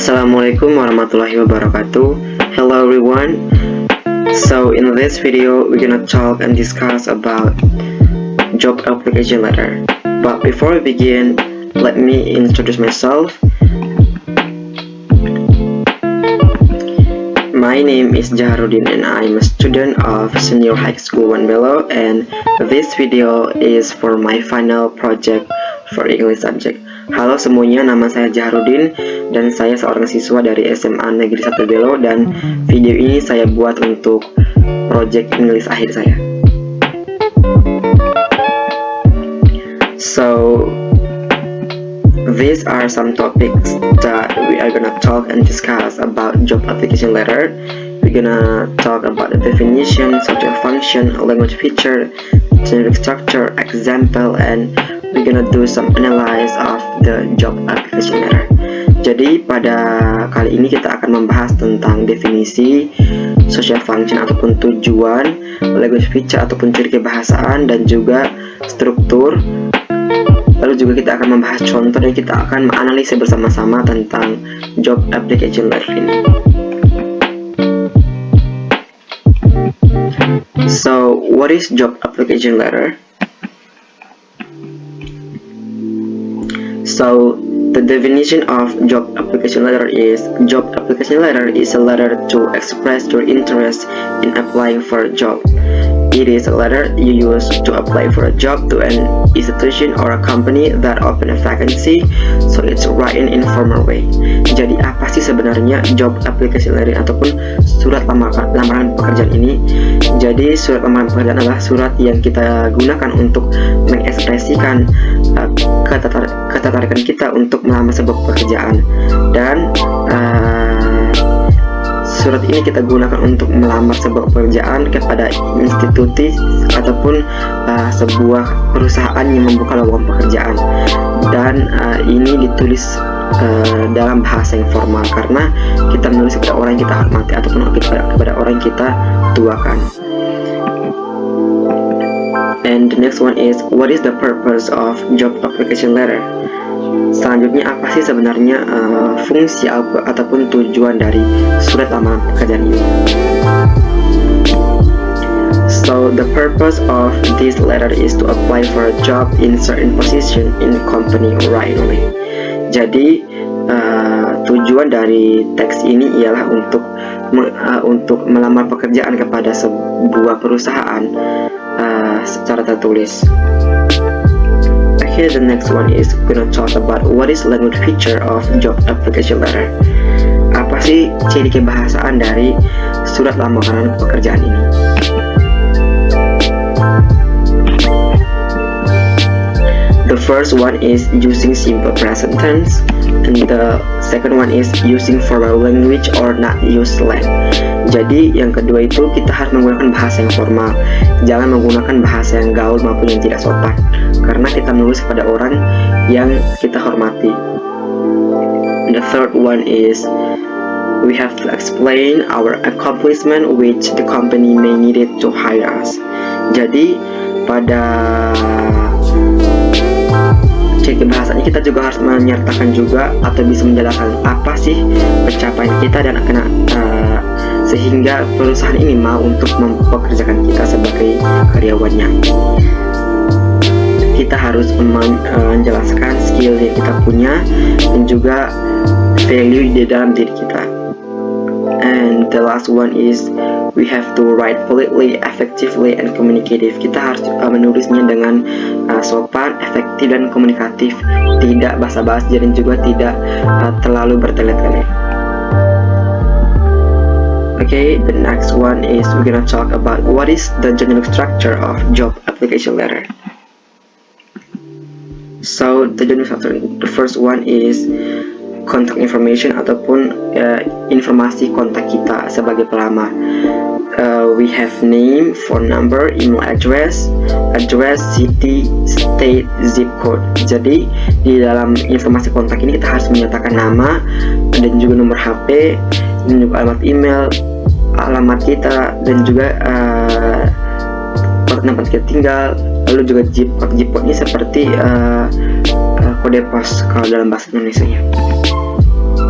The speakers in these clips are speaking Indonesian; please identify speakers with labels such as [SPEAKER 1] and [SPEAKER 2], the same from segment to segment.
[SPEAKER 1] Assalamualaikum warahmatullahi wabarakatuh. Hello everyone. So in this video we're gonna talk and discuss about job application letter. But before we begin, let me introduce myself. My name is Jaharudin and I'm a student of Senior High School One Below, and this video is for my final project for English subject. Halo semuanya, nama saya Jaharudin dan saya seorang siswa dari SMA Negeri 1 Belo, dan video ini saya buat untuk project English akhir saya. So these are some topics that we are gonna talk and discuss about job application letter. We're gonna talk about the definition, social function, language feature, generic structure, example, and we're gonna do some analysis of the job application letter. Jadi pada kali ini kita akan membahas tentang definisi, social function ataupun tujuan, language feature ataupun ciri kebahasaan, dan juga struktur. Lalu juga kita akan membahas contoh dan kita akan menganalisa bersama-sama tentang job application letter ini. So, what is job application letter? So, the definition of job application letter is: job application letter is a letter to express your interest in applying for a job. It is a letter you use to apply for a job to an institution or a company that open a vacancy, so it's written in formal way. Jadi apa sih sebenarnya job application letter ataupun surat lamaran pekerjaan ini? Jadi surat lamaran pekerjaan adalah surat yang kita gunakan untuk mengekspresikan ketertarikan kita untuk melamar sebuah pekerjaan, dan surat ini kita gunakan untuk melamar sebuah pekerjaan kepada institusi ataupun sebuah perusahaan yang membuka lowongan pekerjaan, dan ini ditulis dalam bahasa yang formal karena kita menulis kepada orang yang kita hormati ataupun kepada orang yang kita tuakan. And the next one is, what is the purpose of job application letter? Selanjutnya, apa sih sebenarnya fungsi ataupun tujuan dari surat lamaran pekerjaan ini? So the purpose of this letter is to apply for a job in certain position in the company right away. Jadi tujuan dari teks ini ialah untuk melamar pekerjaan kepada sebuah perusahaan secara tertulis. Okay, the next one is we're gonna talk about what is language feature of job application letter. Apa sih ciri kebahasaan dari surat lamaran pekerjaan ini? The first one is using simple present tense, and the second one is using formal language or not use slang. Jadi yang kedua itu kita harus menggunakan bahasa yang formal, jangan menggunakan bahasa yang gaul maupun yang tidak sopan, karena kita menulis pada orang yang kita hormati. And the third one is we have to explain our accomplishment which the company may need it to hire us. Jadi pada ciri kebahasaan kita juga harus menyertakan juga atau bisa menjelaskan apa sih pencapaian kita dan sehingga perusahaan ini mau untuk mempekerjakan kita sebagai karyawannya. Kita harus menjelaskan skill yang kita punya dan juga value di dalam diri kita. And the last one is we have to write politely, effectively, and communicative. Kita harus menulisnya dengan sopan, efektif, dan komunikatif, tidak basa-basi dan juga tidak terlalu bertele-tele. Okay, the next one is we're gonna talk about what is the generic structure of job application letter. So the generic structure, the first one is contact information ataupun informasi kontak kita sebagai pelamar. We have name, phone number, email address, city, state, zip code. Jadi di dalam informasi kontak ini kita harus menyatakan nama dan juga nomor HP, dan juga alamat email, alamat kita, dan juga tempat kita tinggal. Lalu juga zip code ini seperti kode pos kalau dalam bahasa Indonesia.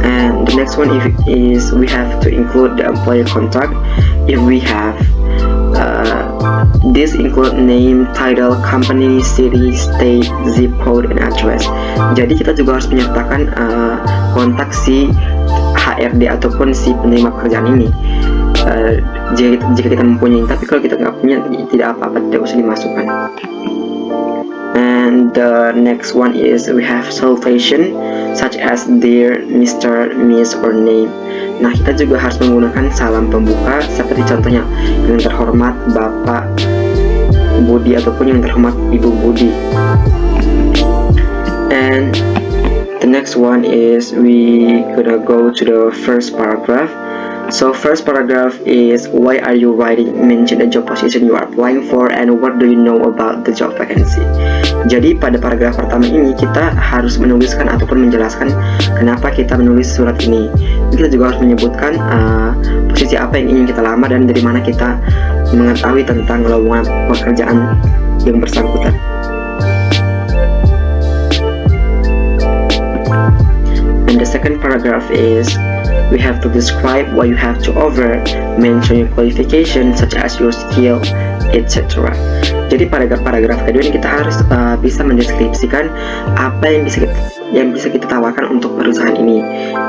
[SPEAKER 1] And the next one is we have to include the employer contact if we have. This include name, title, company, city, state, zip code, and address. Jadi kita juga harus menyertakan kontak si HRD ataupun si penerima pekerjaan ini. Jika kita mempunyai, tapi kalau kita nggak punya, tidak apa-apa, tidak usah dimasukkan. And the next one is we have salutation such as dear, Mr, Miss, or name. Nah, kita juga harus menggunakan salam pembuka seperti contohnya yang terhormat Bapak Budi ataupun yang terhormat Ibu Budi. And the next one is we gonna go to the first paragraph. So first paragraph is why are you writing, mention the job position you are applying for, and what do you know about the job vacancy. Jadi pada paragraf pertama ini kita harus menuliskan ataupun menjelaskan kenapa kita menulis surat ini. Kita juga harus menyebutkan posisi apa yang ingin kita lamar dan dari mana kita mengetahui tentang lowongan pekerjaan yang bersangkutan. And the second paragraph is we have to describe what you have to offer, mention your qualification such as your skill, etc. Jadi pada paragraf kedua ini kita harus bisa mendeskripsikan apa yang bisa kita tawarkan untuk perusahaan ini.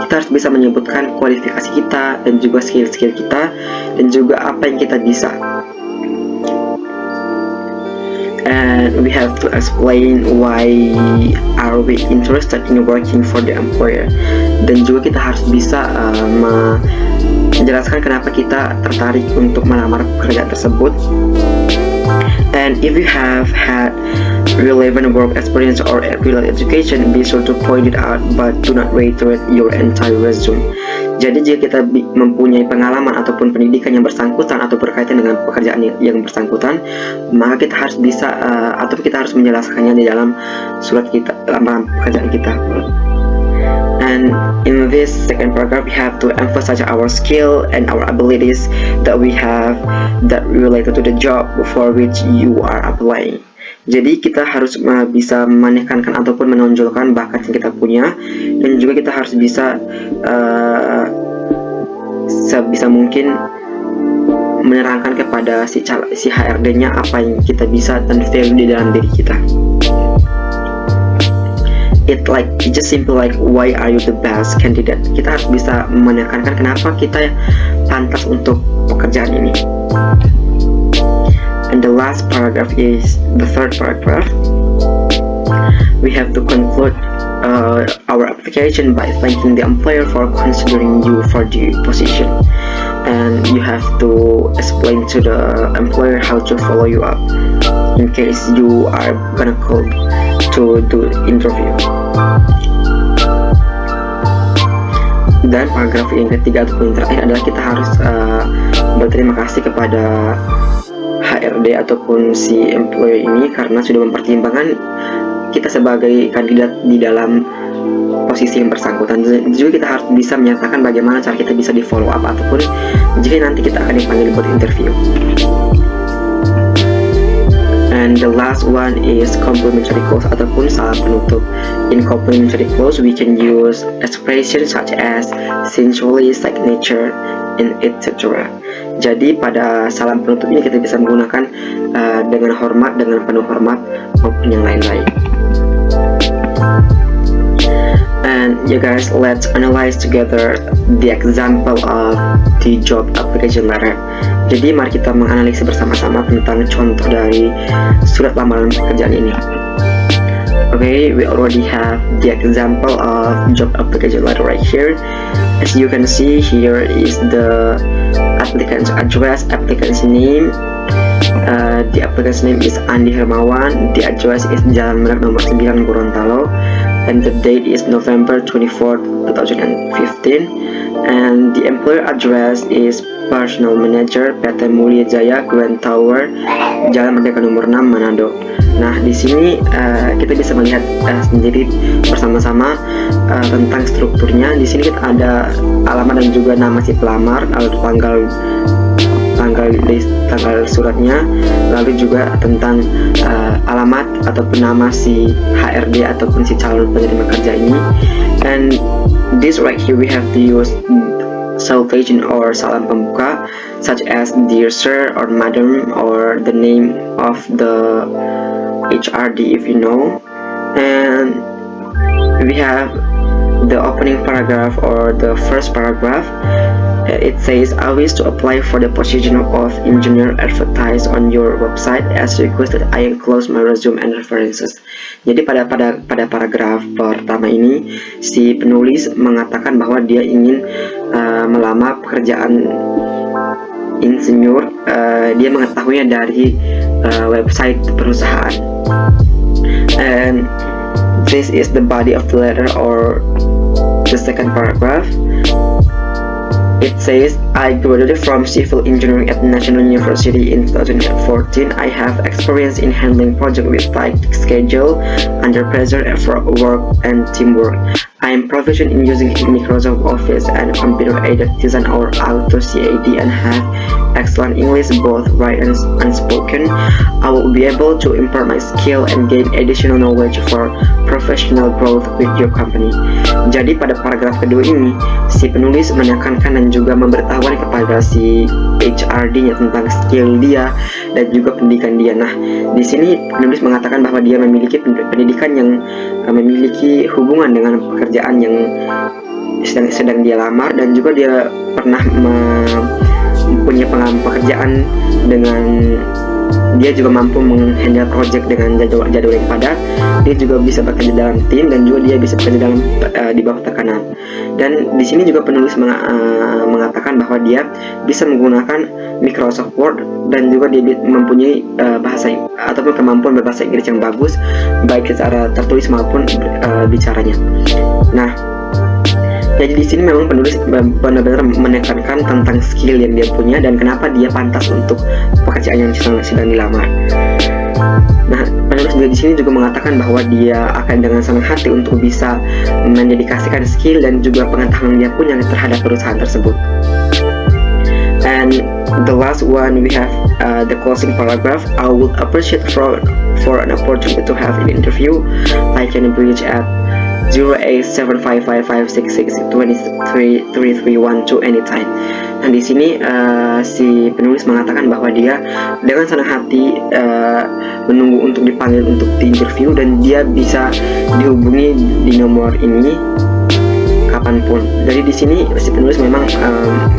[SPEAKER 1] Kita harus bisa menyebutkan kualifikasi kita dan juga skill-skill kita dan juga apa yang kita bisa. And we have to explain why are we interested in working for the employer. Dan juga kita harus bisa menjelaskan kenapa kita tertarik untuk melamar pekerjaan tersebut. And if you have had relevant work experience or related education, be sure to point it out, but do not reiterate your entire resume. Jadi jika kita mempunyai pengalaman ataupun pendidikan yang bersangkutan atau berkaitan dengan pekerjaan yang bersangkutan, maka kita harus bisa atau kita harus menjelaskannya di dalam surat kita, lamaran pekerjaan kita. And in this second paragraph, we have to emphasize our skill and our abilities that we have that related to the job for which you are applying. Jadi kita harus bisa menekankan ataupun menonjolkan bakat yang kita punya, dan juga kita harus bisa sebisa mungkin menerangkan kepada si HRD-nya apa yang kita bisa dan value di dalam diri kita. It's just simple like why are you the best candidate. Kita harus bisa menekankan kenapa kita pantas untuk pekerjaan ini. And the last paragraph is the third paragraph. We have to conclude our application by thanking the employer for considering you for the position. And you have to explain to the employer how to follow you up in case you are gonna call to do interview. Dan paragraf yang ketiga ataupun terakhir adalah kita harus berterima kasih kepada HRD ataupun si employer ini karena sudah mempertimbangkan kita sebagai kandidat di dalam posisi yang bersangkutan. Juga kita harus bisa menyatakan bagaimana cara kita bisa di follow up ataupun jika nanti kita akan dipanggil buat interview. And the last one is complimentary clause ataupun salam penutup. In complimentary clause we can use expressions such as sincerely, signature, and etc. Jadi pada salam penutup ini kita bisa menggunakan dengan hormat, dengan penuh hormat maupun yang lain-lain. And yeah guys, let's analyze together the example of the job application letter. Jadi mari kita menganalisa bersama-sama tentang contoh dari surat lamaran pekerjaan ini. Okay, we already have the example of job application letter right here. As you can see, here is the applicant's address, applicant's name. The applicant's name is Andi Hermawan. The address is Jalan Merak nomor 9 Gorontalo, and the date is November 24, 2015. And the employer address is Personal Manager PT Mulia Jaya Grand Tower, Jalan Merdeka nomor 6 Manado. Nah, di sini kita bisa melihat sendiri bersama-sama tentang strukturnya. Di sini kita ada alamat dan juga nama si pelamar, tanggal suratnya, lalu juga tentang alamat ataupun nama si HRD ataupun si calon penerima kerja ini. And this right here we have to use salutation or salam pembuka, such as dear sir or madam, or the name of the HRD if you know. And we have the opening paragraph or the first paragraph. It says, I wish to apply for the position of engineer advertised on your website. As requested, I enclose my resume and references. Jadi pada paragraf pertama ini, si penulis mengatakan bahwa dia ingin melamar pekerjaan insinyur. Dia mengetahuinya dari website perusahaan. And this is the body of the letter or the second paragraph. It says, I graduated from civil engineering at National University in 2014. I have experience in handling projects with tight schedule, under pressure, effort, work, and teamwork. I am proficient in using Microsoft Office and computer-aided design or AutoCAD and have excellent English, both written and unspoken. I will be able to impart my skill and gain additional knowledge for professional growth with your company. Jadi pada paragraf kedua ini, si penulis menekankan dan juga memberitahukan kepada si HRD-nya tentang skill dia dan juga pendidikan dia. Nah, di sini penulis mengatakan bahwa dia memiliki pendidikan yang memiliki hubungan dengan pekerjaan yang sedang dia lamar, dan juga dia pernah mempunyai pengalaman pekerjaan dengan dia juga mampu menghandle project dengan jadwal yang padat. Dia juga bisa bekerja dalam tim dan juga dia bisa bekerja di bawah tekanan. Dan di sini juga penulis mengatakan bahwa dia bisa menggunakan Microsoft Word dan juga dia mempunyai bahasa ataupun kemampuan berbahasa Inggris yang bagus, baik secara tertulis maupun bicaranya. Nah, jadi di sini memang penulis benar-benar menekankan tentang skill yang dia punya dan kenapa dia pantas untuk pekerjaan yang sedang dilamar. Nah, penulis juga di sini juga mengatakan bahwa dia akan dengan senang hati untuk bisa mendedikasikan skill dan juga pengetahuan dia punya terhadap perusahaan tersebut. And the last one we have the closing paragraph. I would appreciate for an opportunity to have an interview. I can reach at 087555662331 anytime. Nah, di sini si penulis mengatakan bahwa dia dengan senang hati menunggu untuk dipanggil untuk di interview, dan dia bisa dihubungi di nomor ini kapanpun. Jadi di sini si penulis memang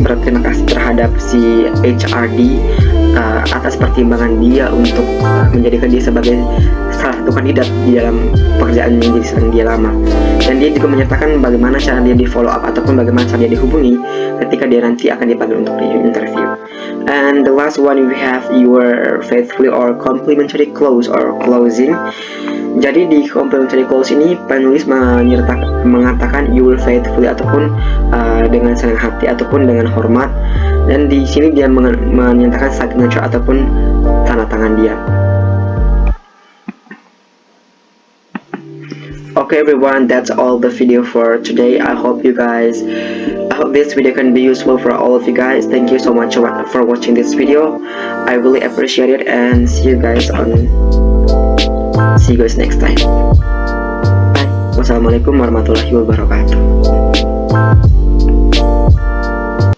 [SPEAKER 1] berterima kasih terhadap si HRD atas pertimbangan dia untuk menjadikan dia sebagai salah satu kandidat di dalam pekerjaan yang sedang dia lamar. Dan dia juga menyatakan bagaimana cara dia di follow up ataupun bagaimana cara dia dihubungi ketika dia nanti akan dipanggil untuk di interview. And the last one we have your faithfully or complimentary clause or closing. Jadi di complimentary clause ini penulis mengatakan you will faithfully ataupun dengan senang hati ataupun dengan hormat, dan di sini dia menyatakan signature ataupun tanda tangan dia. Okay everyone, that's all the video for today. I hope this video can be useful for all of you guys. Thank you so much for watching this video. I really appreciate it, and see you guys next time. Bye. Wassalamualaikum warahmatullahi wabarakatuh.